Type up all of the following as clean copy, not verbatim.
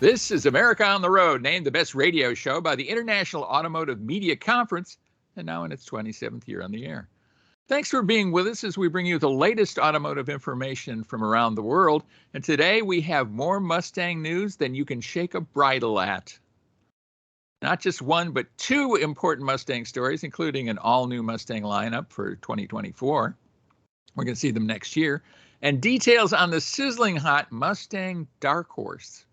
This is America on the Road, named the best radio show by the International Automotive Media Conference, and now in its 27th year on the air. Thanks for being with us as we bring you the latest automotive information from around the world. And today we have more Mustang news than you can shake a bridle at. Not just one, but two important Mustang stories, including an all-new Mustang lineup for 2024. We're going to see them next year. And details on the sizzling hot Mustang Dark Horse.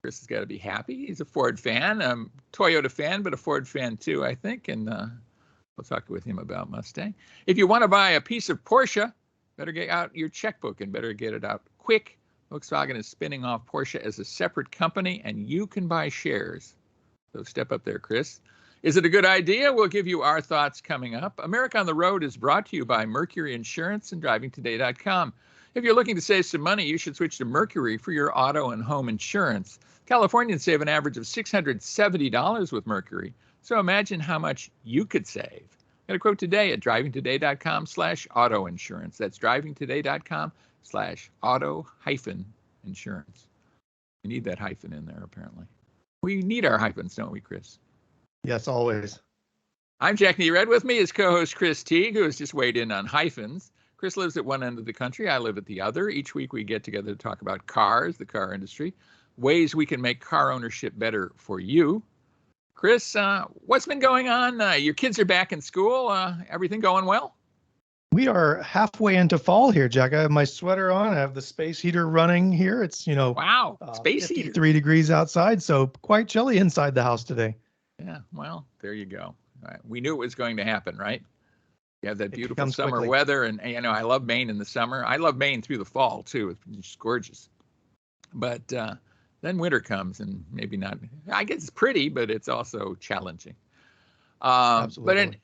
Chris has got to be happy. He's a Ford fan, Toyota fan, but a Ford fan too, I think. And we'll talk with him about Mustang. If you want to buy a piece of Porsche, better get out your checkbook and better get it out quick. Volkswagen is spinning off Porsche as a separate company, and you can buy shares. So step up there, Chris. Is it a good idea? We'll give you our thoughts coming up. America on the Road is brought to you by Mercury Insurance and DrivingToday.com. If you're looking to save some money, you should switch to Mercury for your auto and home insurance. Californians save an average of $670 with Mercury. So imagine how much you could save. Get a quote today at drivingtoday.com/auto insurance. That's drivingtoday.com/auto-insurance. We need that hyphen in there, apparently. We need our hyphens, don't we, Chris? Yes, always. I'm Jack Nerad. With me is co-host Chris Teague, who has just weighed in on hyphens. Chris lives at one end of the country. I live at the other. Each week we get together to talk about cars, the car industry, ways we can make car ownership better for you. Chris, what's been going on? Your kids are back in school. Everything going well? We are halfway into fall here, Jack. I have my sweater on. I have the space heater running here. It's, wow, space 53 heater. degrees outside, so quite chilly inside the house today. Yeah, well, there you go. All right. We knew it was going to happen, right? You have that beautiful summer quickly. weather, and I love Maine in the summer. I love Maine through the fall too. It's just gorgeous. But then winter comes, and maybe not. I guess it's pretty, but it's also challenging. Absolutely.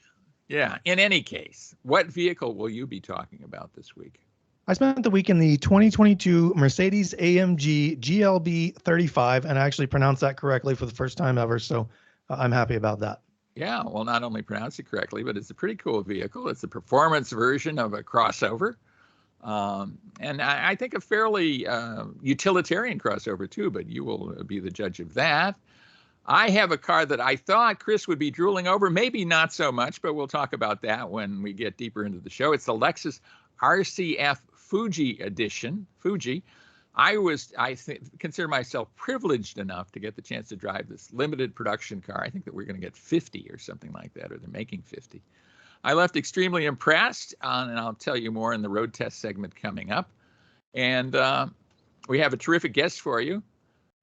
But in any case, what vehicle will you be talking about this week? I spent the week in the 2022 Mercedes AMG GLB 35, and I actually pronounced that correctly for the first time ever, so I'm happy about that. Yeah, well, not only pronounce it correctly, but it's a pretty cool vehicle. It's a performance version of a crossover. And I think a fairly utilitarian crossover too, but you will be the judge of that. I have a car that I thought Chris would be drooling over, maybe not so much, but we'll talk about that when we get deeper into the show. It's the Lexus RC F Fuji edition. Fuji. I consider myself privileged enough to get the chance to drive this limited production car. I think that we're going to get 50 or something like that, or they're making 50. I left extremely impressed, and I'll tell you more in the road test segment coming up. And we have a terrific guest for you.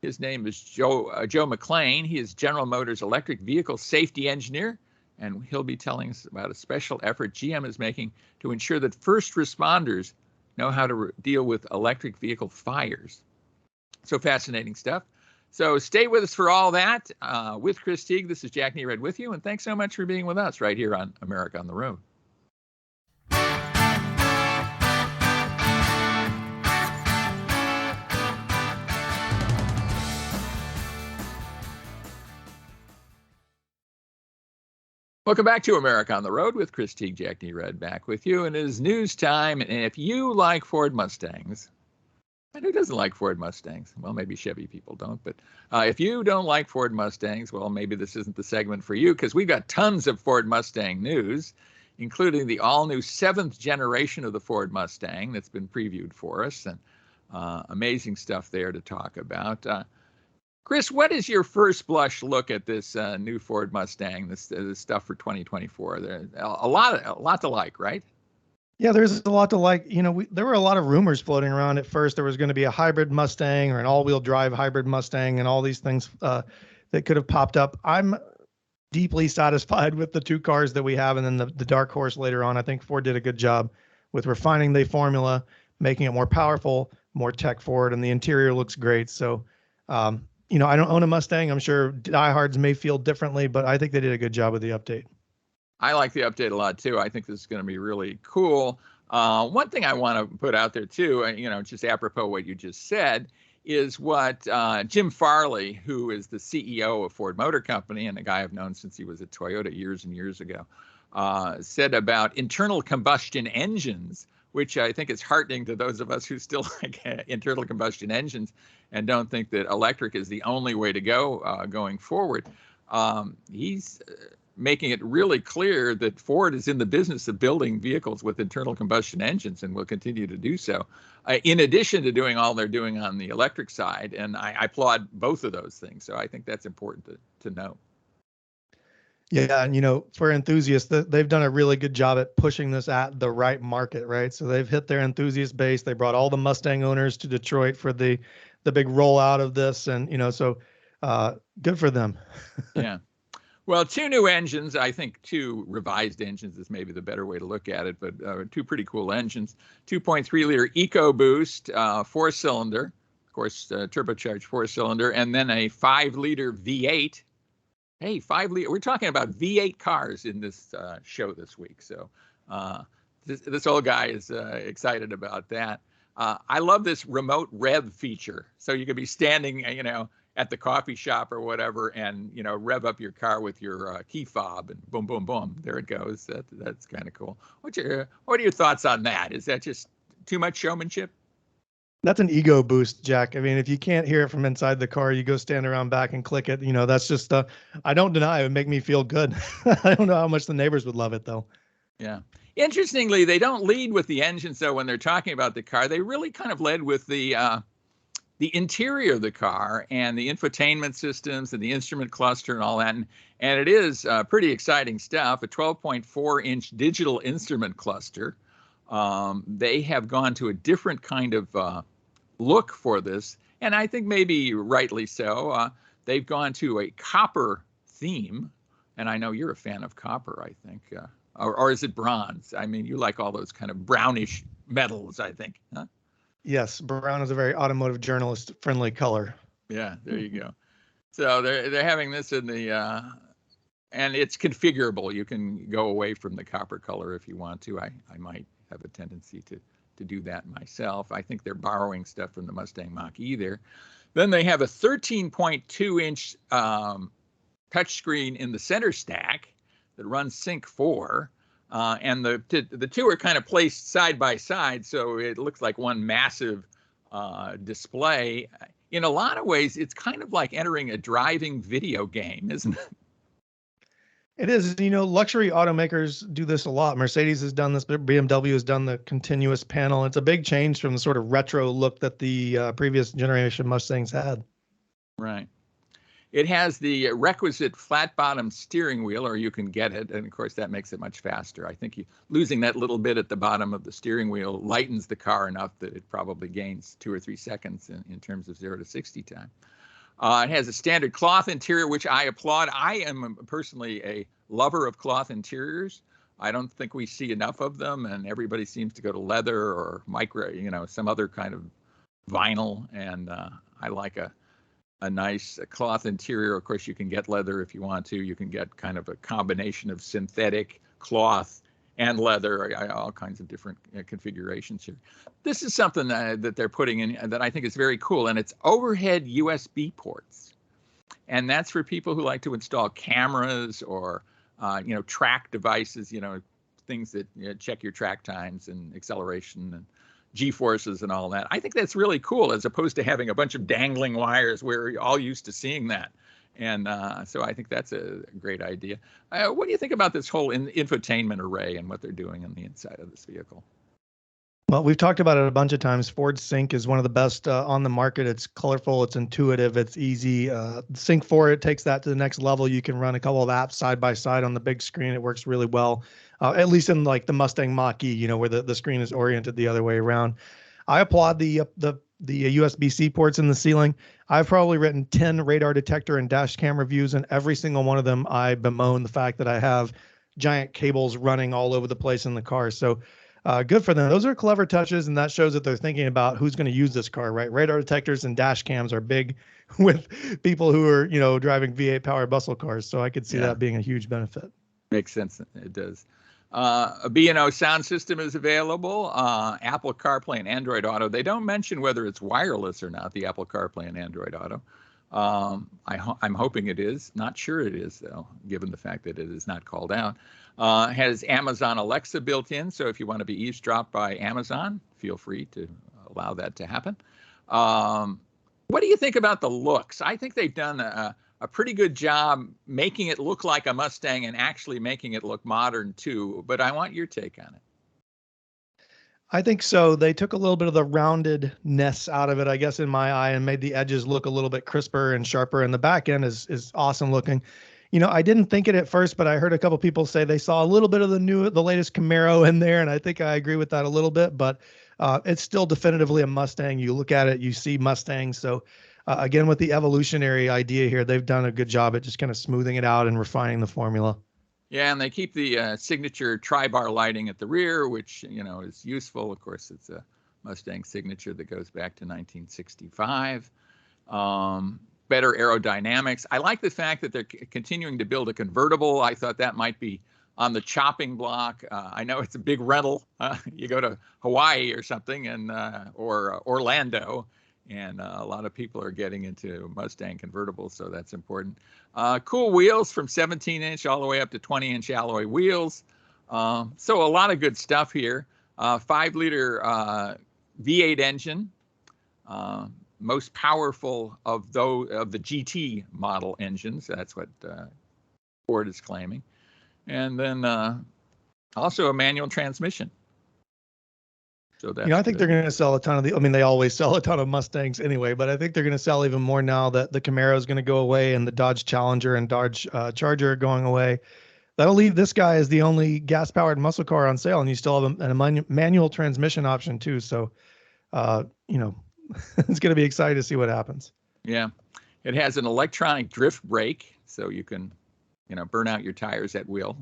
His name is Joe McClaine. He is General Motors electric vehicle safety engineer, and he'll be telling us about a special effort GM is making to ensure that first responders know how to deal with electric vehicle fires. So fascinating stuff. So stay with us for all that. With Chris Teague, this is Jack Nerad with you, and thanks so much for being with us right here on America on the Road. Welcome back to America on the Road with Chris Teague, Jack Nerad back with you. And it is news time. And if you like Ford Mustangs, and who doesn't like Ford Mustangs? Well, maybe Chevy people don't. But if you don't like Ford Mustangs, well, maybe this isn't the segment for you, because we've got tons of Ford Mustang news, including the all-new 7th generation of the Ford Mustang that's been previewed for us. And amazing stuff there to talk about. Chris, what is your first blush look at this new Ford Mustang, this stuff for 2024? There's a lot to like, right? Yeah, there's a lot to like. There were a lot of rumors floating around at first. There was going to be a hybrid Mustang or an all-wheel drive hybrid Mustang and all these things that could have popped up. I'm deeply satisfied with the two cars that we have, and then the Dark Horse later on. I think Ford did a good job with refining the formula, making it more powerful, more tech forward, and the interior looks great. So, I don't own a Mustang. I'm sure diehards may feel differently, but I think they did a good job with the update. I like the update a lot too. I think this is going to be really cool. One thing I want to put out there too, just apropos what you just said, is what Jim Farley, who is the CEO of Ford Motor Company and a guy I've known since he was at Toyota years and years ago, said about internal combustion engines which I think is heartening to those of us who still like internal combustion engines and don't think that electric is the only way to go going forward. He's making it really clear that Ford is in the business of building vehicles with internal combustion engines and will continue to do so, in addition to doing all they're doing on the electric side. And I applaud both of those things. So I think that's important to know. Yeah, and for enthusiasts, they've done a really good job at pushing this at the right market, right? So they've hit their enthusiast base. They brought all the Mustang owners to Detroit for the big rollout of this, and so good for them. Yeah. Well, two new engines, I think two revised engines is maybe the better way to look at it, but two pretty cool engines. 2.3-liter EcoBoost, 4-cylinder, of course, turbocharged 4-cylinder, and then a 5-liter V8. Hey, 5-liter, we're talking about V8 cars in this show this week. So this old guy is excited about that. I love this remote rev feature. So you could be standing, at the coffee shop or whatever, and rev up your car with your key fob, and boom, boom, boom, there it goes. That's kind of cool. What are your thoughts on that? Is that just too much showmanship? That's an ego boost, Jack. I mean, if you can't hear it from inside the car, you go stand around back and click it. That's just I don't deny it would make me feel good. I don't know how much the neighbors would love it though. Yeah. Interestingly, they don't lead with the engine. So when they're talking about the car, they really kind of led with the interior of the car and the infotainment systems and the instrument cluster and all that. And it is pretty exciting stuff. A 12.4-inch digital instrument cluster. They have gone to a different kind of look for this. And I think maybe rightly so. They've gone to a copper theme. And I know you're a fan of copper, I think. Or is it bronze? I mean, you like all those kind of brownish metals, I think. Huh? Yes, brown is a very automotive journalist friendly color. Yeah, there you go. So they're having this in the and it's configurable. You can go away from the copper color if you want to. I might have a tendency to do that myself. I think they're borrowing stuff from the Mustang Mach-E there. Then they have a 13.2-inch touchscreen in the center stack that runs Sync 4. And the two are kind of placed side by side, so it looks like one massive display. In a lot of ways, it's kind of like entering a driving video game, isn't it? It is. Luxury automakers do this a lot. Mercedes has done this, but BMW has done the continuous panel. It's a big change from the sort of retro look that the previous generation Mustangs had. Right. It has the requisite flat-bottom steering wheel, or you can get it, and of course that makes it much faster. I think losing that little bit at the bottom of the steering wheel lightens the car enough that it probably gains 2 or 3 seconds in terms of 0 to 60 time. It has a standard cloth interior, which I applaud. I am personally a lover of cloth interiors. I don't think we see enough of them, and everybody seems to go to leather or some other kind of vinyl, and I like a nice cloth interior. Of course, you can get leather if you want to. You can get kind of a combination of synthetic cloth and leather, all kinds of different configurations here. This is something that they're putting in that I think is very cool, and it's overhead USB ports. And that's for people who like to install cameras or, track devices, things that check your track times and acceleration and G-forces and all that. I think that's really cool, as opposed to having a bunch of dangling wires. We're all used to seeing that. And so I think that's a great idea. What do you think about this whole infotainment array and what they're doing on the inside of this vehicle? Well, we've talked about it a bunch of times. Ford Sync is one of the best on the market. It's colorful, it's intuitive, it's easy. Sync 4, it takes that to the next level. You can run a couple of apps side by side on the big screen. It works really well, at least in like the Mustang Mach-E, where the screen is oriented the other way around. I applaud the USB-C ports in the ceiling. I've probably written 10 radar detector and dash cam reviews, and every single one of them I bemoan the fact that I have giant cables running all over the place in the car. So good for them. Those are clever touches, and that shows that they're thinking about who's going to use this car, right? Radar detectors and dash cams are big with people who are, driving V8 powered muscle cars. So I could see that being a huge benefit. Makes sense. It does. A B&O sound system is available. Apple CarPlay and Android Auto. They don't mention whether it's wireless or not, the Apple CarPlay and Android Auto. I'm hoping it is. Not sure it is, though, given the fact that it is not called out. Has Amazon Alexa built in, so if you want to be eavesdropped by Amazon, feel free to allow that to happen. What do you think about the looks? I think they've done a pretty good job making it look like a Mustang and actually making it look modern, too. But I want your take on it. I think so. They took a little bit of the roundedness out of it, I guess, in my eye, and made the edges look a little bit crisper and sharper. And the back end is awesome looking. You know, I didn't think it at first, but I heard a couple people say they saw a little bit of the latest Camaro in there, and I think I agree with that a little bit. But it's still definitively a Mustang. You look at it, you see Mustang. So again, with the evolutionary idea here, they've done a good job at just kind of smoothing it out and refining the formula. Yeah, and they keep the signature tri-bar lighting at the rear, which, you know, is useful. Of course, it's a Mustang signature that goes back to 1965. Better aerodynamics. I like the fact that they're continuing to build a convertible. I thought that might be on the chopping block. I know it's a big rental. You go to Hawaii or something, and or Orlando, and a lot of people are getting into Mustang convertibles, so that's important. Cool wheels from 17-inch all the way up to 20-inch alloy wheels. So a lot of good stuff here. 5-liter V8 engine, most powerful of the GT model engines. That's what Ford is claiming. And then also a manual transmission. So that's, I think they're going to sell a ton of I mean, they always sell a ton of Mustangs anyway, but I think they're going to sell even more now that the Camaro is going to go away and the Dodge Challenger and Dodge Charger are going away. That'll leave this guy as the only gas-powered muscle car on sale, and you still have a manual transmission option too. So, it's going to be exciting to see what happens. Yeah, it has an electronic drift brake, so you can, burn out your tires at will.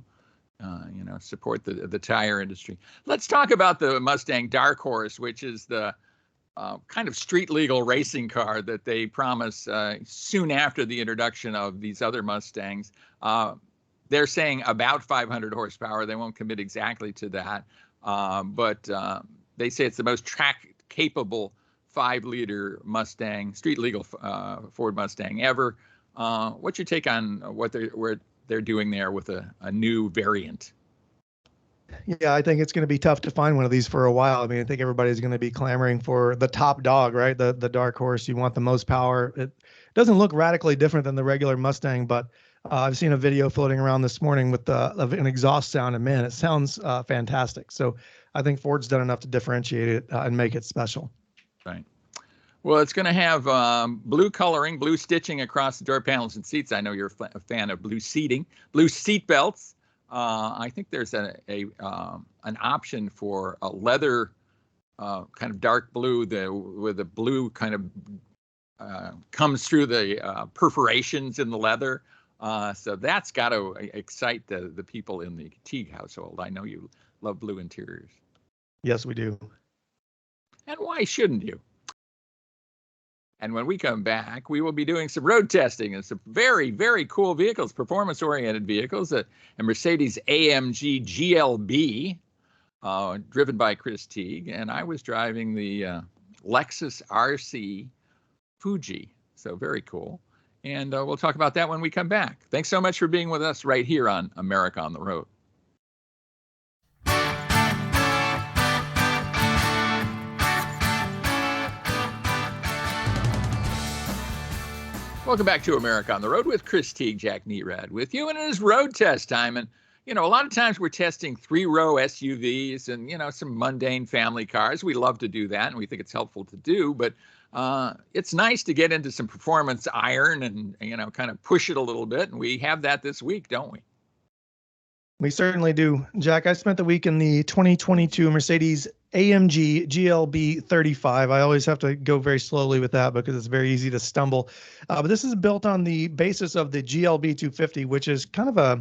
Support the tire industry. Let's talk about the Mustang Dark Horse, which is the kind of street legal racing car that they promise soon after the introduction of these other Mustangs. They're saying about 500 horsepower. They won't commit exactly to that, but they say it's the most track-capable 5-liter Mustang, street legal Ford Mustang ever. What's your take on what they're doing there with a new variant? Yeah, I think it's going to be tough to find one of these for a while. I mean, I think everybody's going to be clamoring for the top dog, right? The Dark Horse. You want the most power. It doesn't look radically different than the regular Mustang, but I've seen a video floating around this morning with of an exhaust sound, and man, it sounds fantastic. So I think Ford's done enough to differentiate it and make it special. Right. Well, it's going to have blue coloring, blue stitching across the door panels and seats. I know you're a fan of blue seating, blue seat belts. I think there's an option for a leather kind of dark blue where the blue kind of comes through the perforations in the leather. So that's got to excite the people in the Teague household. I know you love blue interiors. Yes, we do. And why shouldn't you? And when we come back, we will be doing some road testing and some very, very cool vehicles, performance-oriented vehicles, a Mercedes AMG GLB, driven by Chris Teague, and I was driving the Lexus RC Fuji, so very cool. And we'll talk about that when we come back. Thanks so much for being with us right here on America on the Road. Welcome back to America on the Road with Chris Teague, Jack Neatrad with you, and it is road test time. And, a lot of times we're testing 3-row SUVs and, some mundane family cars. We love to do that, and we think it's helpful to do. But it's nice to get into some performance iron and, kind of push it a little bit. And we have that this week, don't we? We certainly do. Jack, I spent the week in the 2022 Mercedes AMG GLB 35. I always have to go very slowly with that because it's very easy to stumble. But this is built on the basis of the GLB 250, which is kind of I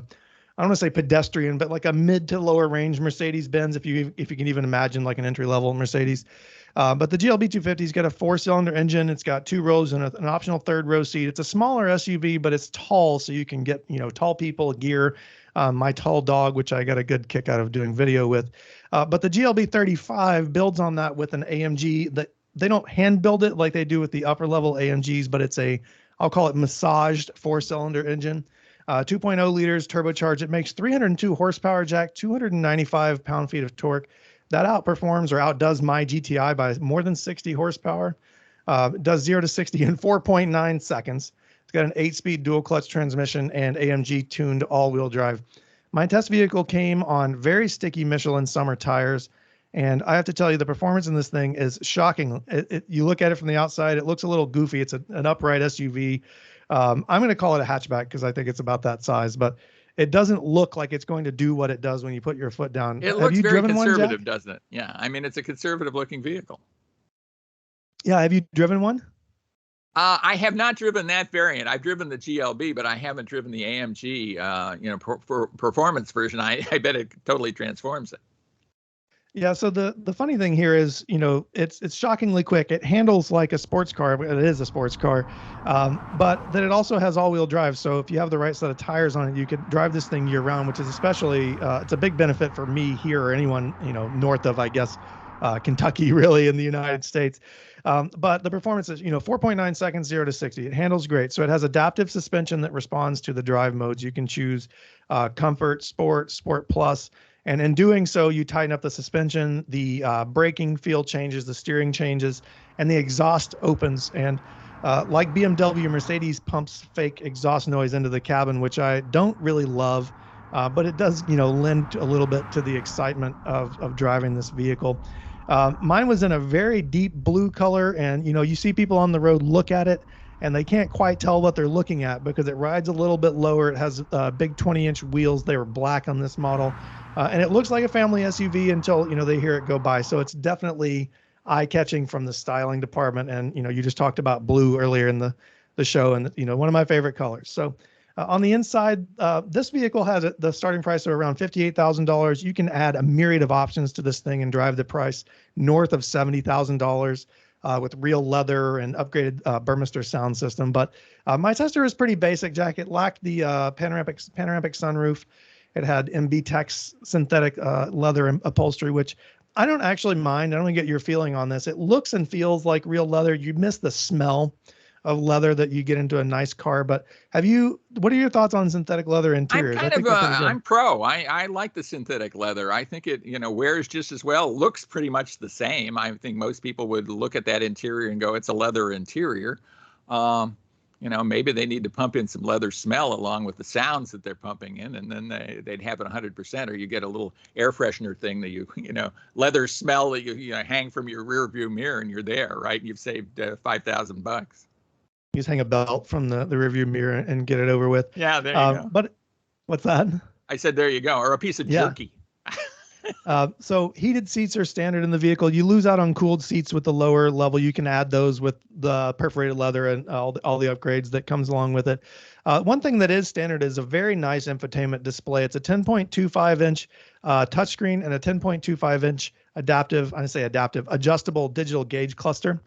don't want to say pedestrian, but like a mid to lower range Mercedes-Benz, if you can even imagine like an entry-level Mercedes. But the GLB 250's got a 4-cylinder engine. It's got 2 rows and an optional 3rd row seat. It's a smaller SUV, but it's tall, so you can get tall people, gear. My tall dog, which I got a good kick out of doing video with. But the GLB 35 builds on that with an AMG that they don't hand build it like they do with the upper level AMGs, but it's a I'll call it massaged 4-cylinder engine. 2.0 liters turbocharged. It makes 302 horsepower, Jack, 295 pound-feet of torque. That outperforms or outdoes my GTI by more than 60 horsepower. It does 0 to 60 in 4.9 seconds. It's got an 8-speed dual clutch transmission and AMG tuned all-wheel drive. My test vehicle came on very sticky Michelin summer tires. And I have to tell you, the performance in this thing is shocking. You look at it from the outside, it looks a little goofy. It's an upright SUV. I'm going to call it a hatchback because I think it's about that size, but it doesn't look like it's going to do what it does when you put your foot down. It looks very conservative, doesn't it? Yeah, I mean, it's a conservative-looking vehicle. Yeah, have you driven one? I have not driven that variant. I've driven the GLB, but I haven't driven the AMG, performance version. I bet it totally transforms it. Yeah, so the funny thing here is, it's shockingly quick. It handles like a sports car. It is a sports car, but then it also has all-wheel drive. So if you have the right set of tires on it, you can drive this thing year-round, which is especially it's a big benefit for me here or anyone north of, I guess, Kentucky, really, in the United States. But the performance is 4.9 seconds, 0 to 60. It handles great. So it has adaptive suspension that responds to the drive modes. You can choose comfort, sport, sport plus. And in doing so, you tighten up the suspension, the braking feel changes, the steering changes, and the exhaust opens. And like BMW, Mercedes pumps fake exhaust noise into the cabin, which I don't really love, but it does, lend a little bit to the excitement of driving this vehicle. Mine was in a very deep blue color, and you see people on the road look at it, and they can't quite tell what they're looking at because it rides a little bit lower. It has big 20-inch wheels. They were black on this model. And it looks like a family SUV until, they hear it go by. So it's definitely eye-catching from the styling department. And, you just talked about blue earlier in the show, and, one of my favorite colors. So on the inside, this vehicle has the starting price of around $58,000. You can add a myriad of options to this thing and drive the price north of $70,000 with real leather and upgraded Burmester sound system. But my tester is pretty basic, Jack. It lacked the panoramic sunroof. It had MB-Tex synthetic leather upholstery, which I don't actually mind. I don't get your feeling on this. It looks and feels like real leather. You miss the smell of leather that you get into a nice car. But what are your thoughts on synthetic leather interiors? I'm pro. I like the synthetic leather. I think it, wears just as well, looks pretty much the same. I think most people would look at that interior and go, it's a leather interior. Maybe they need to pump in some leather smell along with the sounds that they're pumping in, and then they'd have it 100%. Or you get a little air freshener thing that leather smell that you hang from your rear view mirror, and you're there, right? You've saved $5,000. You just hang a belt from the rear view mirror and get it over with. Yeah, there you go. But what's that? I said, there you go. Or a piece of jerky. So heated seats are standard in the vehicle. You lose out on cooled seats with the lower level. You can add those with the perforated leather and all the upgrades that comes along with it. One thing that is standard is a very nice infotainment display. It's a 10.25-inch touchscreen and a 10.25-inch adjustable digital gauge cluster.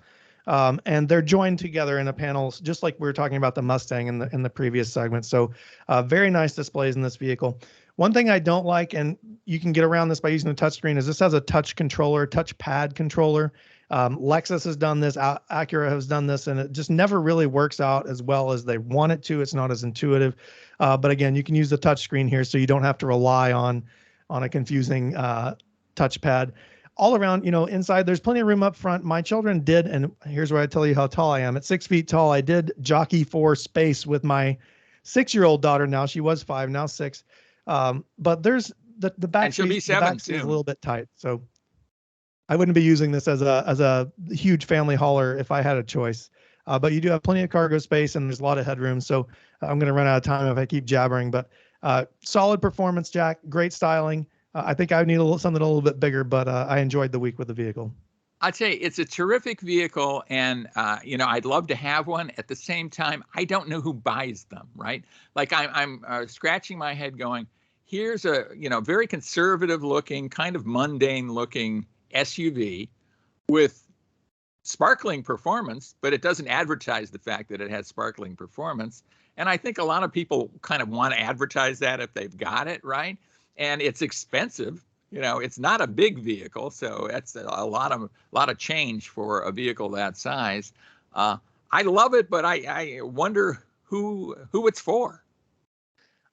And they're joined together in a panel, just like we were talking about the Mustang in the previous segment. So very nice displays in this vehicle. One thing I don't like, and you can get around this by using the touchscreen, is this has a touchpad controller. Lexus has done this, Acura has done this, and it just never really works out as well as they want it to. It's not as intuitive. But again, you can use the touchscreen here, so you don't have to rely on a confusing touchpad. All around, inside, there's plenty of room up front. My children did, and here's where I tell you how tall I am. At 6 feet tall, I did jockey for space with my 6-year-old daughter. Now she was 5, now 6. But there's the back seat is a little bit tight, so I wouldn't be using this as a huge family hauler if I had a choice. But you do have plenty of cargo space, and there's a lot of headroom. So I'm going to run out of time if I keep jabbering. But solid performance, Jack. Great styling. I think I need something a little bit bigger, but I enjoyed the week with the vehicle. I'd say it's a terrific vehicle, and I'd love to have one. At the same time, I don't know who buys them, right? Like I'm scratching my head, going, here's a very conservative looking, kind of mundane looking SUV with sparkling performance, but it doesn't advertise the fact that it has sparkling performance. And I think a lot of people kind of want to advertise that if they've got it, right? And it's expensive. It's not a big vehicle, so that's a lot of change for a vehicle that size. I love it, but I wonder who it's for.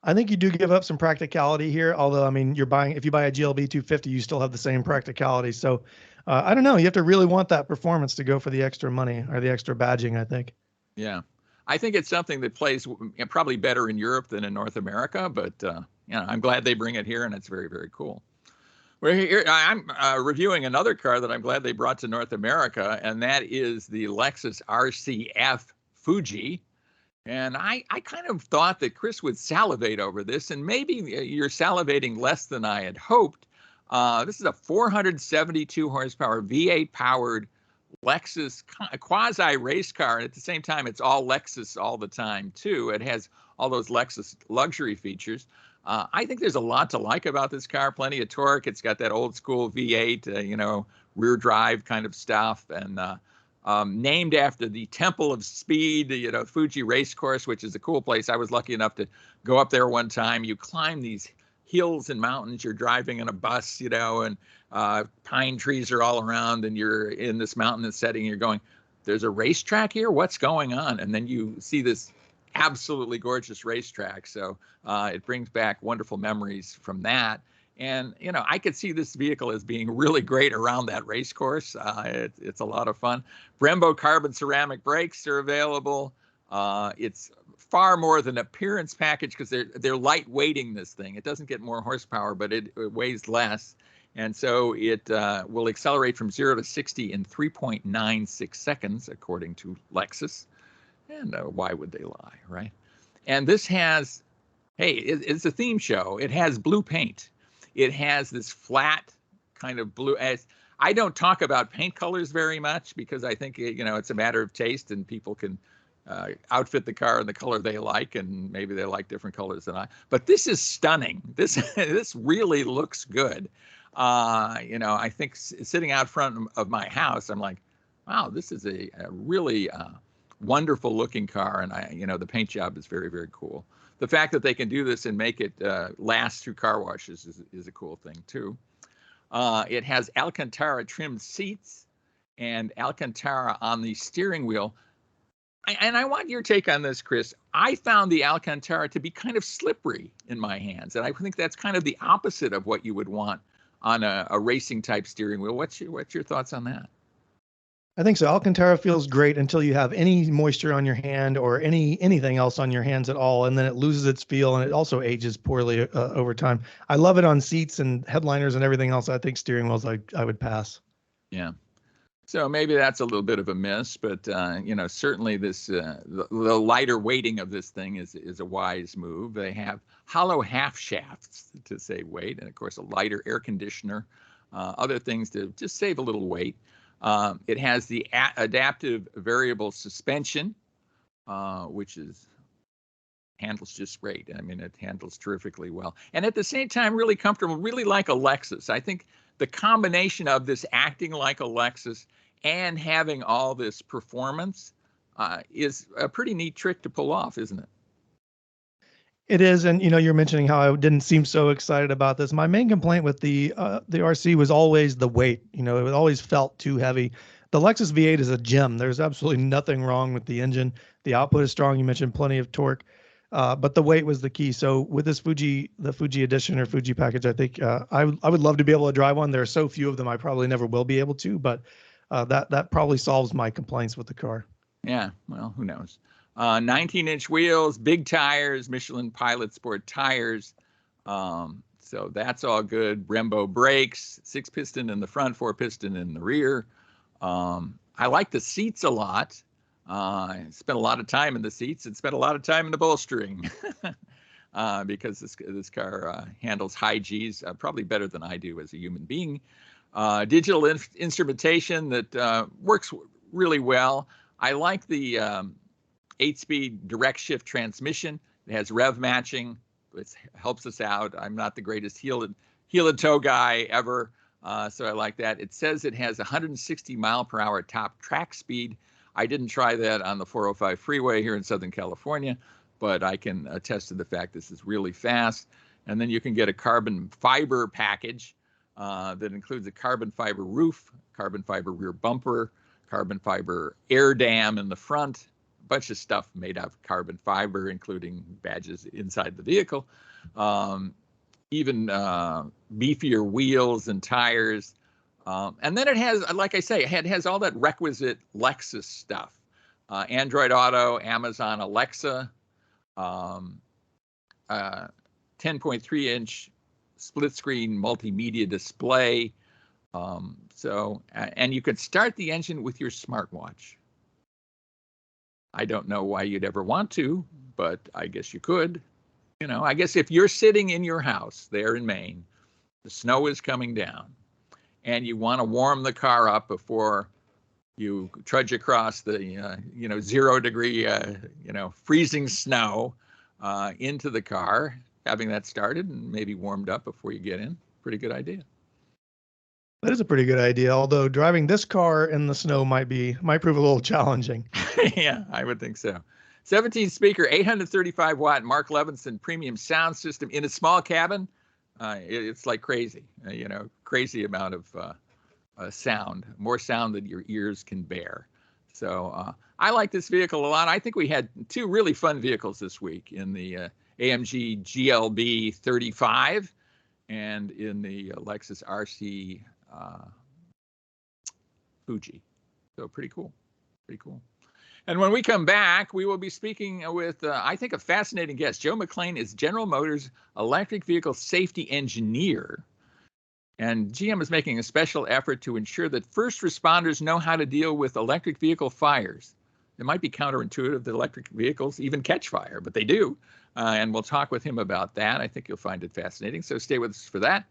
I think you do give up some practicality here. Although, I mean, if you buy a GLB 250, you still have the same practicality. So I don't know. You have to really want that performance to go for the extra money or the extra badging, I think. Yeah. I think it's something that plays probably better in Europe than in North America, but I'm glad they bring it here, and it's very, very cool. I'm reviewing another car that I'm glad they brought to North America, and that is the Lexus RC F Fuji. And I kind of thought that Chris would salivate over this, and maybe you're salivating less than I had hoped. This is a 472 horsepower V8 powered Lexus quasi race car, and at the same time, it's all Lexus all the time too. It has all those Lexus luxury features. I think there's a lot to like about this car. Plenty of torque. It's got that old school V8, rear drive kind of stuff, and named after the Temple of Speed, Fuji Race Course, which is a cool place. I was lucky enough to go up there one time. You climb these hills and mountains. You're driving in a bus, and pine trees are all around, and you're in this mountainous setting. You're going, there's a racetrack here? What's going on? And then you see this absolutely gorgeous racetrack. So it brings back wonderful memories from that. And, I could see this vehicle as being really great around that race course. It's a lot of fun. Brembo carbon ceramic brakes are available. It's far more than appearance package because they're lightweighting this thing. It doesn't get more horsepower, but it weighs less. And so it will accelerate from 0 to 60 in 3.96 seconds, according to Lexus. And why would they lie, right? And this has, it's a theme show. It has blue paint. It has this flat kind of blue. I don't talk about paint colors very much because I think, it's a matter of taste, and people can outfit the car in the color they like, and maybe they like different colors than I. But this is stunning. This really looks good. I think sitting out front of my house, I'm like, wow, this is a really wonderful looking car, and the paint job is very, very cool. The fact that they can do this and make it last through car washes is a cool thing too. It has Alcantara trimmed seats and Alcantara on the steering wheel. And I want your take on this, Chris. I found the Alcantara to be kind of slippery in my hands, and I think that's kind of the opposite of what you would want on a racing type steering wheel. What's your thoughts on that? I think so. Alcantara feels great until you have any moisture on your hand or anything else on your hands at all, and then it loses its feel, and it also ages poorly over time. I love it on seats and headliners and everything else. I think steering wheels I would pass. Yeah. So maybe that's a little bit of a miss, but certainly this the lighter weighting of this thing is a wise move. They have hollow half shafts to save weight, and of course a lighter air conditioner, other things to just save a little weight. It has the adaptive variable suspension, which handles just great. I mean, it handles terrifically well, and at the same time really comfortable, really like a Lexus. I think the combination of this acting like a Lexus and having all this performance is a pretty neat trick to pull off, isn't it? It is, and you're mentioning how I didn't seem so excited about this. My main complaint with the RC was always the weight. It always felt too heavy. The Lexus V8 is a gem. There's absolutely nothing wrong with the engine. The output is strong. You mentioned plenty of torque, but the weight was the key. So with this the Fuji edition or Fuji package, I think I would love to be able to drive one. There are so few of them, I probably never will be able to, but that probably solves my complaints with the car. Yeah, well, who knows? 19-inch wheels, big tires, Michelin Pilot Sport tires. So that's all good. Brembo brakes, 6-piston in the front, 4-piston in the rear. I like the seats a lot. I spent a lot of time in the seats and spent a lot of time in the bolstering because this car handles high Gs probably better than I do as a human being. Digital instrumentation that works really well. I like the 8-speed direct shift transmission. It has rev matching. It helps us out. I'm not the greatest heel and toe guy ever, so I like that. It says it has 160 mile per hour top track speed. I didn't try that on the 405 freeway here in Southern California, but I can attest to the fact this is really fast. And then you can get a carbon fiber package that includes a carbon fiber roof, carbon fiber rear bumper, carbon fiber air dam in the front, a bunch of stuff made out of carbon fiber, including badges inside the vehicle, even beefier wheels and tires. And then it has, like I say, it has all that requisite Lexus stuff. Android Auto, Amazon Alexa, 10.3-inch split screen multimedia display. And you could start the engine with your smartwatch. I don't know why you'd ever want to, but I guess you could. You know, I guess if you're sitting in your house there in Maine, the snow is coming down, and you want to warm the car up before you trudge across the 0 degree freezing snow into the car, having that started and maybe warmed up before you get in, pretty good idea. That is a pretty good idea, although driving this car in the snow might prove a little challenging. Yeah, I would think so. 17 speaker, 835 watt Mark Levinson premium sound system in a small cabin. It's like crazy, crazy amount of sound, more sound than your ears can bear. So I like this vehicle a lot. I think we had two really fun vehicles this week in the AMG GLB 35 and in the Lexus RC Fuji. So pretty cool. And when we come back, we will be speaking with, I think, a fascinating guest. Joe McClaine is General Motors electric vehicle safety engineer. And GM is making a special effort to ensure that first responders know how to deal with electric vehicle fires. It might be counterintuitive that electric vehicles even catch fire, but they do. And we'll talk with him about that. I think you'll find it fascinating. So stay with us for that.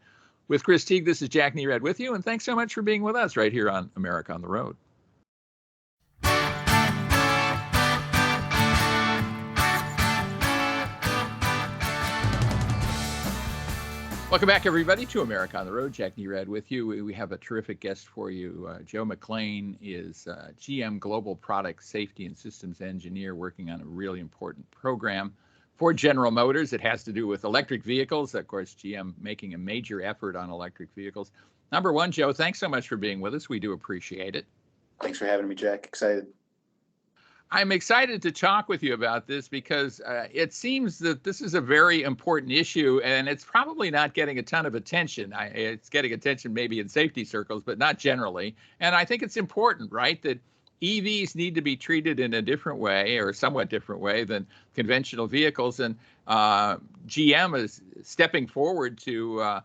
With Chris Teague, this is Jack Nerad with you. And thanks so much for being with us right here on America on the Road. Welcome back, everybody, to America on the Road. Jack Nerad with you. We have a terrific guest for you. Joe McClaine is GM Global Product Safety and Systems Engineer working on a really important program for General Motors. It has to do with electric vehicles. Of course, GM making a major effort on electric vehicles. Number one, Joe, thanks so much for being with us. We do appreciate it. Thanks for having me, Jack. Excited. I'm excited to talk with you about this because it seems that this is a very important issue, and it's probably not getting a ton of attention. It's getting attention maybe in safety circles, but not generally. And I think it's important, right, that EVs need to be treated in a different way or somewhat different way than conventional vehicles. And GM is stepping forward to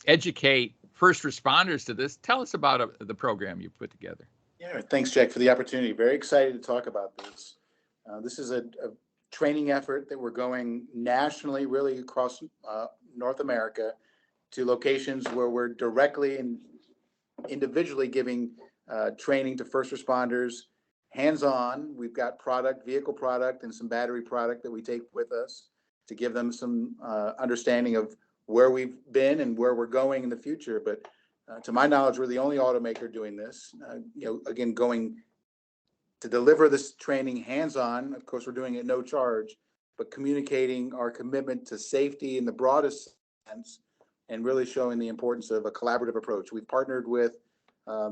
educate first responders to this. Tell us about the program you put together. Yeah, thanks, Jack, for the opportunity. Very excited to talk about this. This is a training effort that we're going nationally, really across North America, to locations where we're directly and individually giving training to first responders, hands-on. We've got vehicle product, and some battery product that we take with us to give them some understanding of where we've been and where we're going in the future. But to my knowledge, we're the only automaker doing this. Again, going to deliver this training hands-on. Of course, we're doing it no charge, but communicating our commitment to safety in the broadest sense and really showing the importance of a collaborative approach. We've partnered with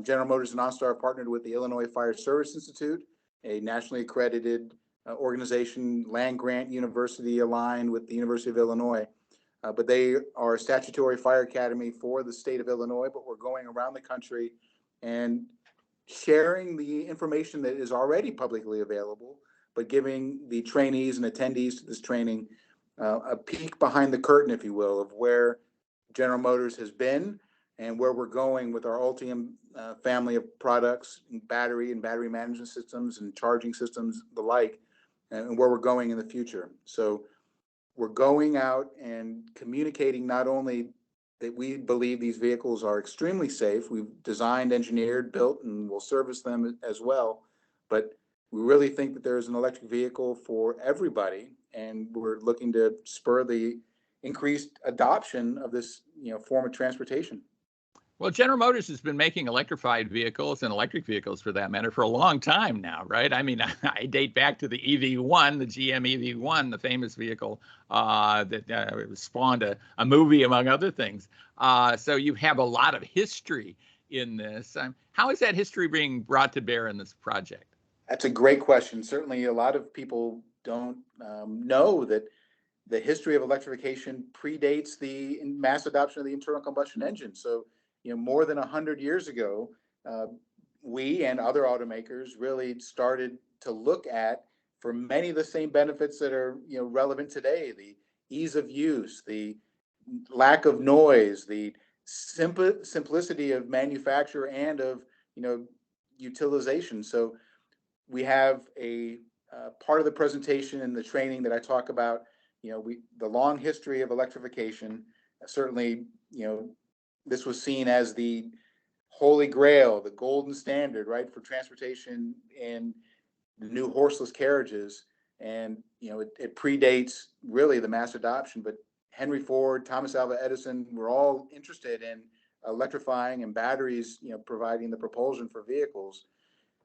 General Motors and OnStar, partnered with the Illinois Fire Service Institute, a nationally accredited organization, land-grant university aligned with the University of Illinois. But they are a statutory fire academy for the state of Illinois, but we're going around the country and sharing the information that is already publicly available, but giving the trainees and attendees to this training a peek behind the curtain, if you will, of where General Motors has been and where we're going with our Ultium family of products, and battery management systems and charging systems, the like, and where we're going in the future. So we're going out and communicating not only that we believe these vehicles are extremely safe, we've designed, engineered, built, and will service them as well, but we really think that there's an electric vehicle for everybody, and we're looking to spur the increased adoption of this form of transportation. Well, General Motors has been making electrified vehicles and electric vehicles, for that matter, for a long time now, right? I mean, I date back to the EV1, the GM EV1, the famous vehicle that spawned a movie, among other things. So you have a lot of history in this. How is that history being brought to bear in this project? That's a great question. Certainly, a lot of people don't know that the history of electrification predates the mass adoption of the internal combustion engine. So, more than 100 years ago, we and other automakers really started to look at, for many of the same benefits that are relevant today, the ease of use, the lack of noise, the simplicity of manufacture and of utilization. So we have a part of the presentation and the training that I talk about, the long history of electrification. Certainly, this was seen as the holy grail, the golden standard, right, for transportation and the new horseless carriages. And, it predates really the mass adoption, but Henry Ford, Thomas Alva Edison were all interested in electrifying, and batteries, providing the propulsion for vehicles.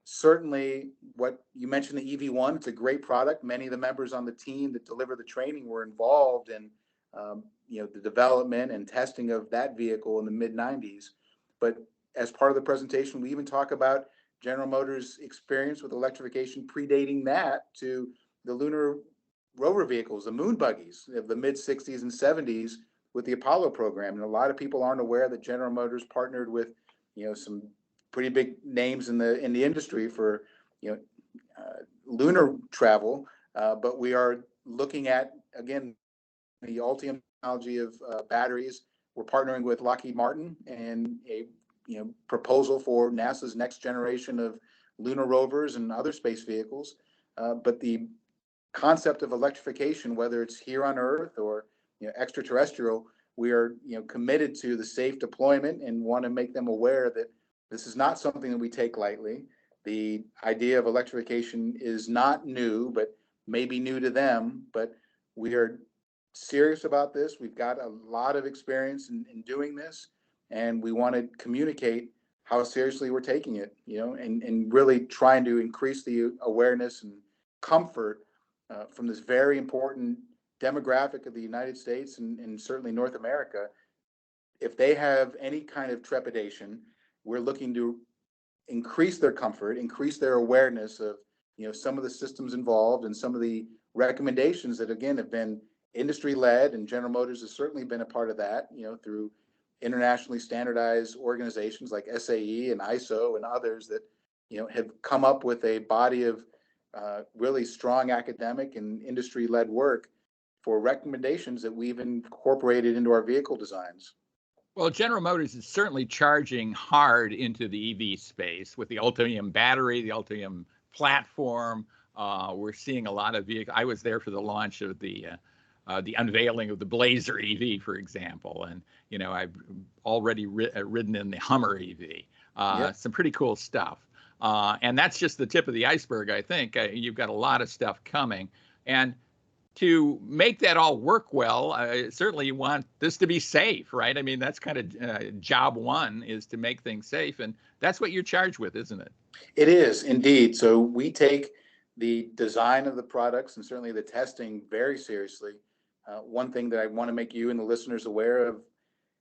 Certainly, what you mentioned, the EV1, it's a great product. Many of the members on the team that deliver the training were involved in, the development and testing of that vehicle in the mid-90s. But as part of the presentation, we even talk about General Motors' experience with electrification predating that to the lunar rover vehicles, the moon buggies of the mid-60s and 70s with the Apollo program. And a lot of people aren't aware that General Motors partnered with, some pretty big names in the industry for lunar travel, but we are looking at, again, the Ultium technology of batteries. We're partnering with Lockheed Martin and a proposal for NASA's next generation of lunar rovers and other space vehicles. But the concept of electrification, whether it's here on Earth or extraterrestrial, we are committed to the safe deployment and want to make them aware that this is not something that we take lightly. The idea of electrification is not new, but maybe new to them. But we are serious about this. We've got a lot of experience in doing this, and we want to communicate how seriously we're taking it, and really trying to increase the awareness and comfort from this very important demographic of the United States and certainly North America. If they have any kind of trepidation, we're looking to increase their comfort, increase their awareness of, some of the systems involved and some of the recommendations that, again, have been industry led, and General Motors has certainly been a part of that, through internationally standardized organizations like SAE and ISO and others that, have come up with a body of really strong academic and industry led work for recommendations that we've incorporated into our vehicle designs. Well, General Motors is certainly charging hard into the EV space with the Ultium battery, the Ultium platform. We're seeing a lot of vehicles. I was there for the launch of the unveiling of the Blazer EV, for example, and I've already ridden in the Hummer EV. Yep. Some pretty cool stuff, and that's just the tip of the iceberg. I think you've got a lot of stuff coming, and to make that all work well, certainly you want this to be safe, right? I mean, that's kind of job one, is to make things safe. And that's what you're charged with, isn't it? It is indeed. So we take the design of the products and certainly the testing very seriously. One thing that I want to make you and the listeners aware of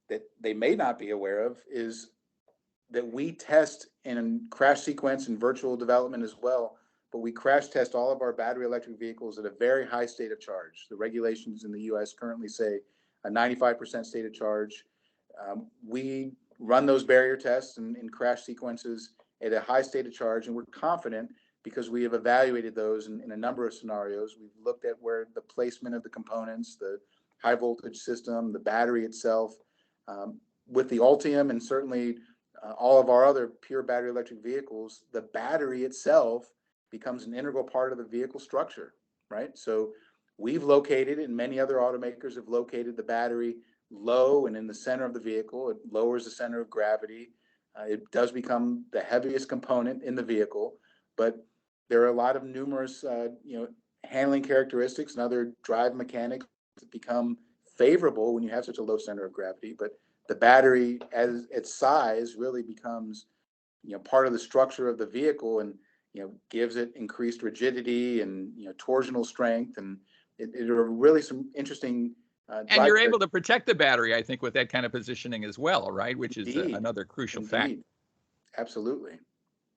that they may not be aware of is that we test in crash sequence and virtual development as well. But we crash test all of our battery electric vehicles at a very high state of charge. The regulations in the US currently say a 95% state of charge. We run those barrier tests and crash sequences at a high state of charge, and we're confident because we have evaluated those in a number of scenarios. We've looked at where the placement of the components, the high voltage system, the battery itself. With the Ultium and certainly all of our other pure battery electric vehicles, the battery itself becomes an integral part of the vehicle structure, right? So we've located, and many other automakers have located, the battery low and in the center of the vehicle. It lowers the center of gravity. It does become the heaviest component in the vehicle, but there are a lot of numerous, handling characteristics and other drive mechanics that become favorable when you have such a low center of gravity. But the battery, as its size, really becomes, part of the structure of the vehicle, and gives it increased rigidity and torsional strength, and it are really some interesting And you're able to protect the battery, I think, with that kind of positioning as well, right? Which is another crucial fact. Absolutely.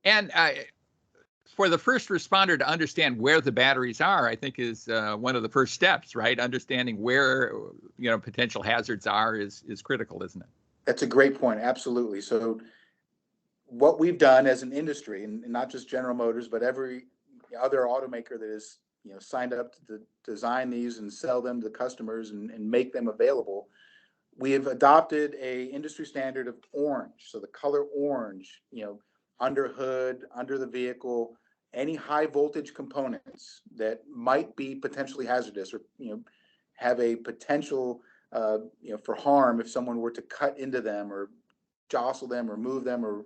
And for the first responder to understand where the batteries are, I think is one of the first steps, right? Understanding where potential hazards are is critical, isn't it? That's a great point. Absolutely. So what we've done as an industry, and not just General Motors, but every other automaker that is signed up to design these and sell them to customers and make them available, we have adopted a industry standard of orange. So the color orange, under hood, under the vehicle, any high voltage components that might be potentially hazardous or have a potential for harm if someone were to cut into them or jostle them or move them or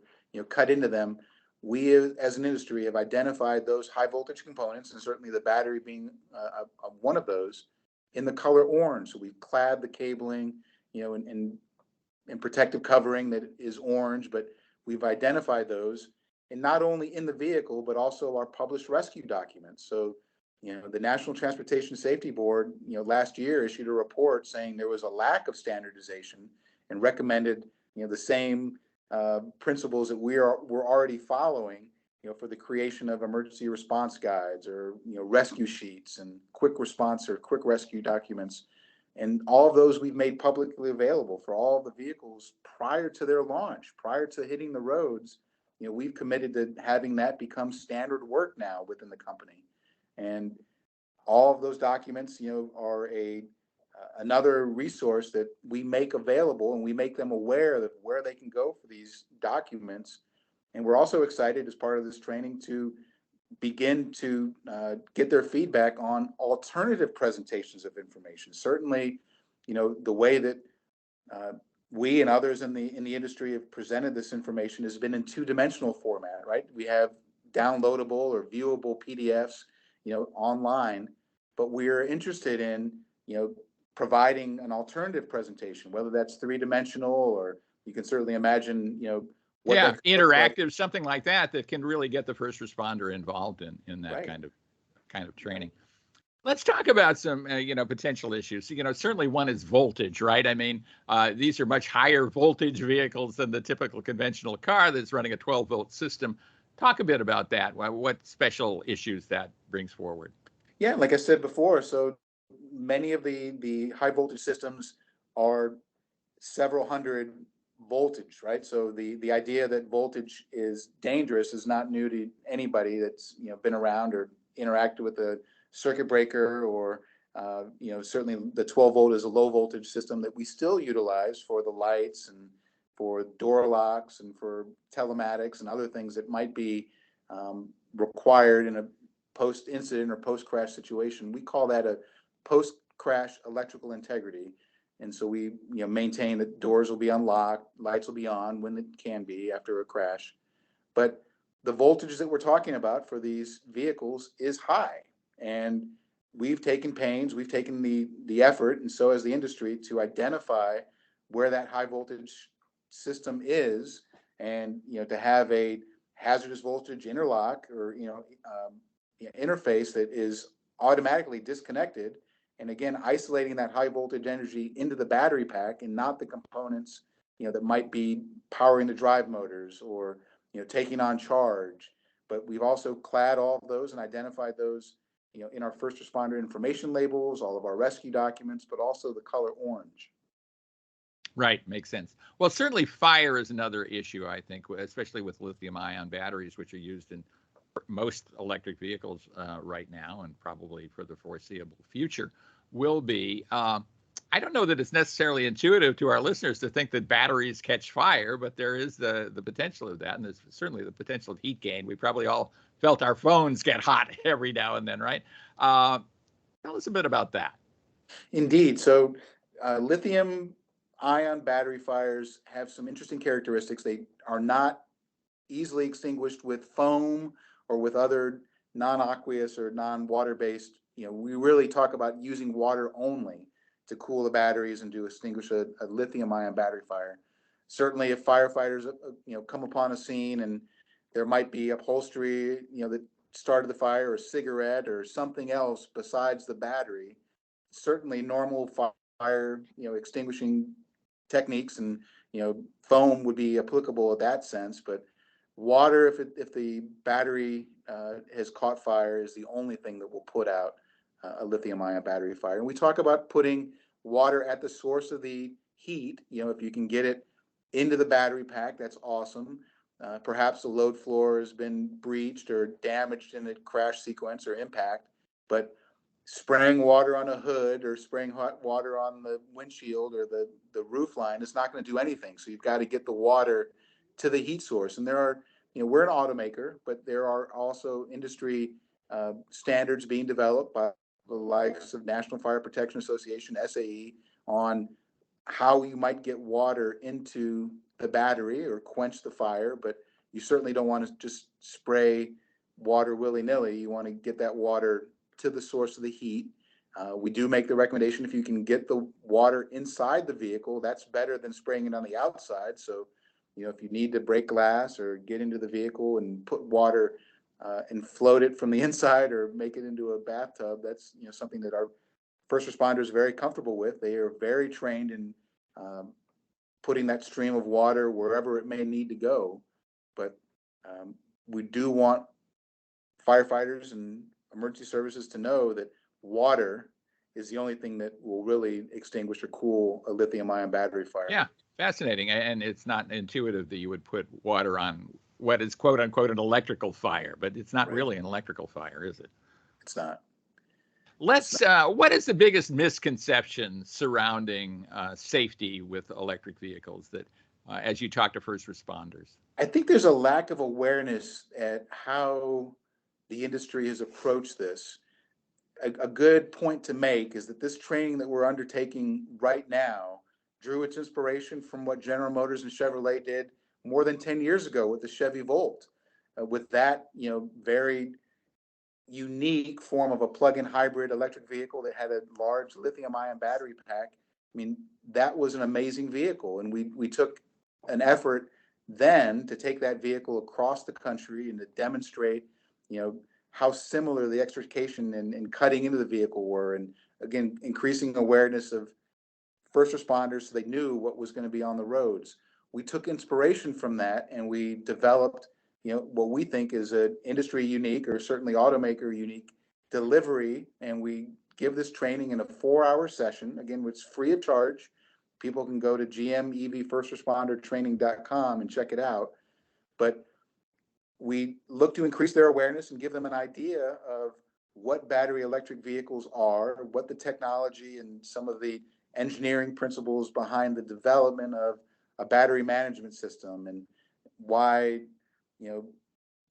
cut into them. We as an industry have identified those high voltage components, and certainly the battery being one of those, in the color orange. So we've clad the cabling in protective covering that is orange, but we've identified those, and not only in the vehicle, but also our published rescue documents. So, the National Transportation Safety Board, last year issued a report saying there was a lack of standardization and recommended, the same principles that we're already following, for the creation of emergency response guides or, rescue sheets and quick response or quick rescue documents. And all of those we've made publicly available for all of the vehicles prior to their launch, prior to hitting the roads. We've committed to having that become standard work now within the company. And all of those documents, are another resource that we make available, and we make them aware of where they can go for these documents. And we're also excited as part of this training to begin to get their feedback on alternative presentations of information. Certainly, the way that we and others in the industry have presented this information has been in two-dimensional format, right? We have downloadable or viewable PDFs, online, but we're interested in, providing an alternative presentation, whether that's three-dimensional, or you can certainly imagine, interactive, like. Something like that can really get the first responder involved in that right. kind of training. Let's talk about some potential issues. Certainly one is voltage, right? I mean, these are much higher voltage vehicles than the typical conventional car that's running a 12-volt system. Talk a bit about that. What special issues that brings forward? Yeah, like I said before, so many of the high voltage systems are several hundred voltage, right? So the idea that voltage is dangerous is not new to anybody that's been around or interacted with a circuit breaker, or certainly the 12 volt is a low voltage system that we still utilize for the lights and for door locks and for telematics and other things that might be required in a post-incident or post-crash situation. We call that a post-crash electrical integrity. And so we maintain that doors will be unlocked, lights will be on when it can be after a crash. But the voltage that we're talking about for these vehicles is high. And we've taken pains, we've taken the effort, and so has the industry, to identify where that high voltage system is, and to have a hazardous voltage interlock or interface that is automatically disconnected, and again isolating that high voltage energy into the battery pack and not the components that might be powering the drive motors or taking on charge. But we've also clad all of those and identified those in our first responder information labels, all of our rescue documents, but also the color orange. Right, makes sense. Well, certainly fire is another issue, I think, especially with lithium-ion batteries, which are used in most electric vehicles right now, and probably for the foreseeable future will be. I don't know that it's necessarily intuitive to our listeners to think that batteries catch fire, but there is the potential of that, and there's certainly the potential of heat gain. We probably all felt our phones get hot every now and then, right? Tell us a bit about that. Indeed. So lithium-ion battery fires have some interesting characteristics. They are not easily extinguished with foam or with other non-aqueous or non-water-based. We really talk about using water only to cool the batteries and to extinguish a lithium-ion battery fire. Certainly, if firefighters come upon a scene and there might be upholstery that started the fire, or a cigarette or something else besides the battery, certainly normal fire, extinguishing techniques, and, foam would be applicable in that sense. But water, if the battery has caught fire, is the only thing that will put out a lithium-ion battery fire. And we talk about putting water at the source of the heat. If you can get it into the battery pack, that's awesome. Perhaps the load floor has been breached or damaged in a crash sequence or impact, but spraying water on a hood or spraying hot water on the windshield or the roof line is not going to do anything. So you've got to get the water to the heat source. And there are, we're an automaker, but there are also industry standards being developed by the likes of National Fire Protection Association, SAE, on how you might get water into the battery or quench the fire. But you certainly don't want to just spray water willy-nilly. You want to get that water to the source of the heat. We do make the recommendation, if you can get the water inside the vehicle, that's better than spraying it on the outside. So, if you need to break glass or get into the vehicle and put water and float it from the inside or make it into a bathtub, that's something that our first responders are very comfortable with. They are very trained in putting that stream of water wherever it may need to go. But we do want firefighters and emergency services to know that water is the only thing that will really extinguish or cool a lithium-ion battery fire. Yeah, fascinating. And it's not intuitive that you would put water on what is quote unquote an electrical fire, but it's not really an electrical fire, is it? It's not. What is the biggest misconception surrounding safety with electric vehicles that, as you talk to first responders? I think there's a lack of awareness at how the industry has approached this. A good point to make is that this training that we're undertaking right now drew its inspiration from what General Motors and Chevrolet did more than 10 years ago with the Chevy Volt, with that, very unique form of a plug-in hybrid electric vehicle that had a large lithium-ion battery pack. I mean, that was an amazing vehicle. And we took an effort then to take that vehicle across the country and to demonstrate, how similar the extrication and cutting into the vehicle were. And again, increasing awareness of first responders so they knew what was going to be on the roads. We took inspiration from that and we developed, what we think is an industry unique, or certainly automaker unique, delivery. And we give this training in a 4-hour session, again, which is free of charge. People can go to gmevfirstrespondertraining.com and check it out. But we look to increase their awareness and give them an idea of what battery electric vehicles are, what the technology and some of the engineering principles behind the development of a battery management system, and why,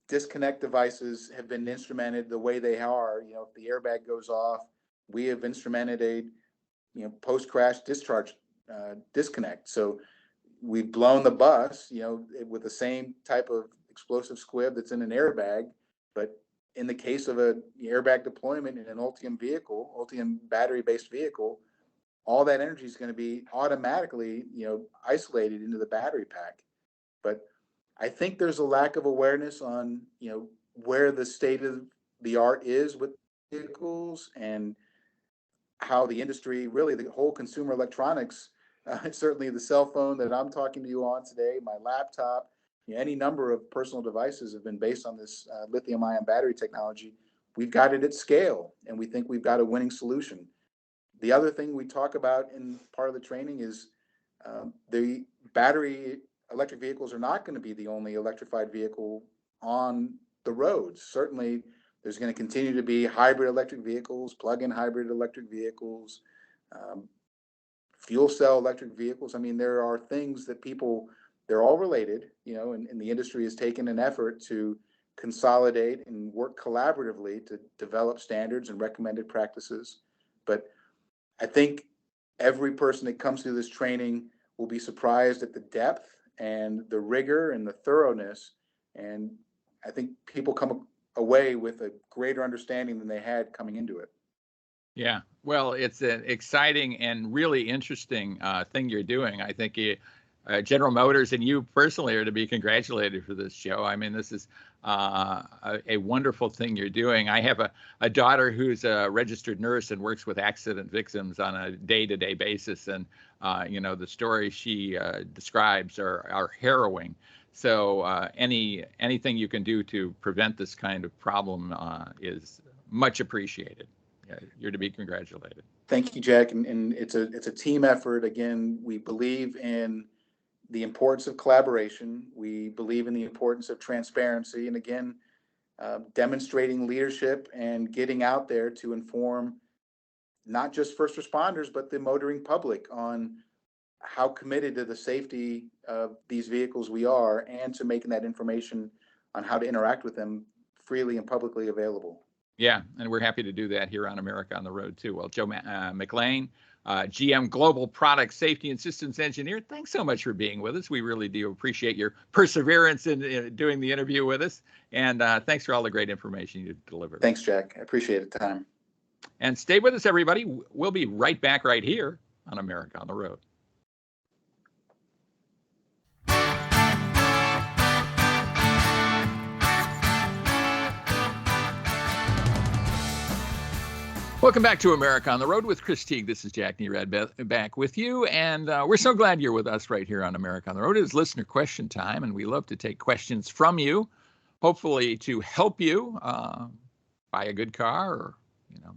disconnect devices have been instrumented the way they are. If the airbag goes off, we have instrumented a, post-crash discharge disconnect. So we've blown the bus, with the same type of explosive squib that's in an airbag. But in the case of a airbag deployment in an Ultium battery-based vehicle, all that energy is going to be automatically, isolated into the battery pack. But I think there's a lack of awareness on, where the state of the art is with vehicles and how the industry, really the whole consumer electronics, certainly the cell phone that I'm talking to you on today, my laptop, any number of personal devices have been based on this lithium-ion battery technology. We've got it at scale, and we think we've got a winning solution. The other thing we talk about in part of the training is the battery electric vehicles are not going to be the only electrified vehicle on the roads. Certainly, there's going to continue to be hybrid electric vehicles, plug-in hybrid electric vehicles, fuel cell electric vehicles. I mean, there are things that they're all related, and the industry has taken an effort to consolidate and work collaboratively to develop standards and recommended practices. But I think every person that comes through this training will be surprised at the depth and the rigor and the thoroughness. And I think people come away with a greater understanding than they had coming into it. Yeah, well, it's an exciting and really interesting thing you're doing. I think General Motors and you personally are to be congratulated for this show. I mean, this is a wonderful thing you're doing. I have a daughter who's a registered nurse and works with accident victims on a day-to-day basis. And, the stories she describes are harrowing. So anything you can do to prevent this kind of problem is much appreciated. You're to be congratulated. Thank you, Jack. And it's a team effort. Again, we believe in the importance of collaboration. We believe in the importance of transparency. And again, demonstrating leadership and getting out there to inform not just first responders, but the motoring public on how committed to the safety of these vehicles we are, and to making that information on how to interact with them freely and publicly available. Yeah, and we're happy to do that here on America on the Road, too. Well, Joe McClaine, GM Global Product Safety and Systems Engineer, thanks so much for being with us. We really do appreciate your perseverance in doing the interview with us. And thanks for all the great information you delivered. Thanks, Jack. I appreciate the time. And stay with us, everybody. We'll be right back right here on America on the Road. Welcome back to America on the Road with Chris Teague. This is Jack Nerad back with you, and we're so glad you're with us right here on America on the Road. It is listener question time, and we love to take questions from you, hopefully to help you buy a good car or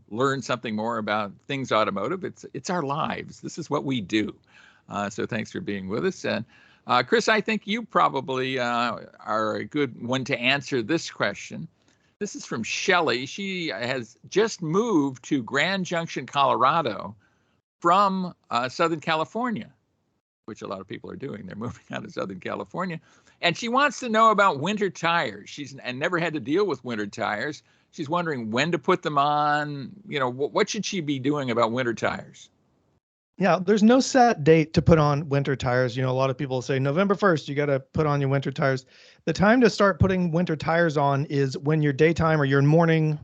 learn something more about things automotive. It's our lives. This is what we do. So thanks for being with us. And Chris, I think you probably are a good one to answer this question. This is from Shelley. She has just moved to Grand Junction, Colorado from Southern California, which a lot of people are doing. They're moving out of Southern California. And she wants to know about winter tires. She's never had to deal with winter tires. She's wondering when to put them on. What should she be doing about winter tires? Yeah, there's no set date to put on winter tires. A lot of people say November 1st, you got to put on your winter tires. The time to start putting winter tires on is when your daytime or your morning,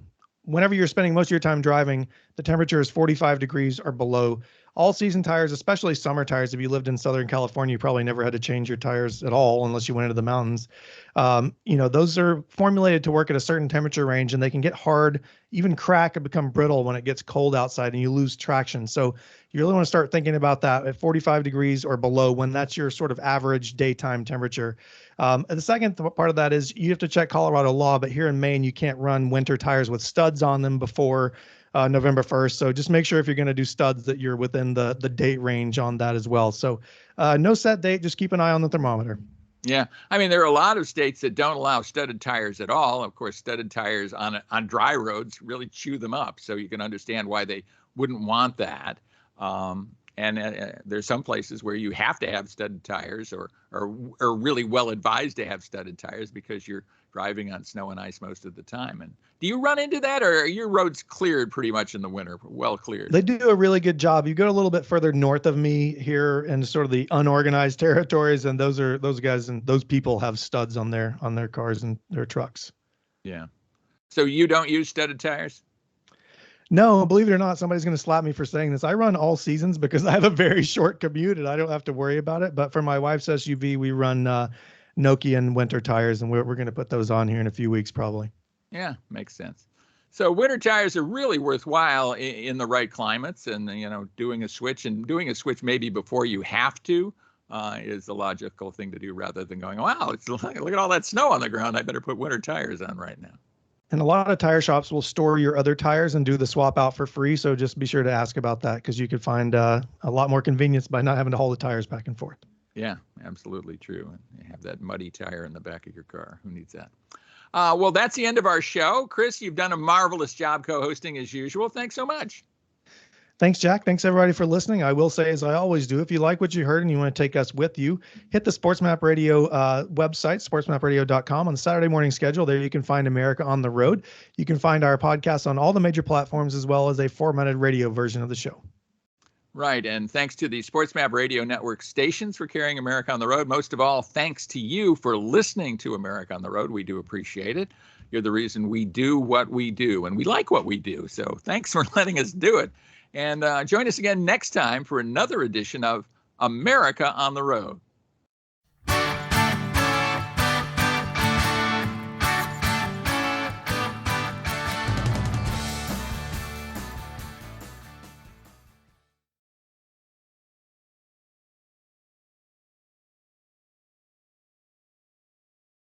whenever you're spending most of your time driving, the temperature is 45 degrees or below. All season tires, especially summer tires, if you lived in Southern California, you probably never had to change your tires at all unless you went into the mountains. Those are formulated to work at a certain temperature range, and they can get hard, even crack and become brittle when it gets cold outside and you lose traction. So you really want to start thinking about that at 45 degrees or below, when that's your sort of average daytime temperature. And the second part of that is you have to check Colorado law, but here in Maine, you can't run winter tires with studs on them before November 1st. So just make sure if you're going to do studs that you're within the date range on that as well. So no set date, just keep an eye on the thermometer. Yeah. I mean, there are a lot of states that don't allow studded tires at all. Of course, studded tires on dry roads really chew them up. So you can understand why they wouldn't want that. And there's some places where you have to have studded tires or really well advised to have studded tires because you're driving on snow and ice most of the time. And do you run into that, or are your roads cleared pretty much in the winter, well cleared? They do a really good job. You go a little bit further north of me here in sort of the unorganized territories, and those guys and those people have studs on their cars and their trucks. Yeah. So you don't use studded tires? No, believe it or not, somebody's going to slap me for saying this. I run all seasons because I have a very short commute and I don't have to worry about it. But for my wife's SUV, we run Nokian winter tires, and we're going to put those on here in a few weeks probably. Yeah, makes sense. So winter tires are really worthwhile in the right climates, and doing a switch maybe before you have to is the logical thing to do, rather than going, wow, look at all that snow on the ground. I better put winter tires on right now. And a lot of tire shops will store your other tires and do the swap out for free. So just be sure to ask about that, because you could find a lot more convenience by not having to haul the tires back and forth. Yeah, absolutely true. And you have that muddy tire in the back of your car. Who needs that? Well, that's the end of our show. Chris, you've done a marvelous job co-hosting as usual. Thanks so much. Thanks, Jack. Thanks, everybody, for listening. I will say, as I always do, if you like what you heard and you want to take us with you, hit the SportsMap Radio website, sportsmapradio.com, on the Saturday morning schedule. There you can find America on the Road. You can find our podcast on all the major platforms, as well as a formatted radio version of the show. Right. And thanks to the SportsMap Radio Network stations for carrying America on the Road. Most of all, thanks to you for listening to America on the Road. We do appreciate it. You're the reason we do what we do, and we like what we do. So thanks for letting us do it. And join us again next time for another edition of America on the Road.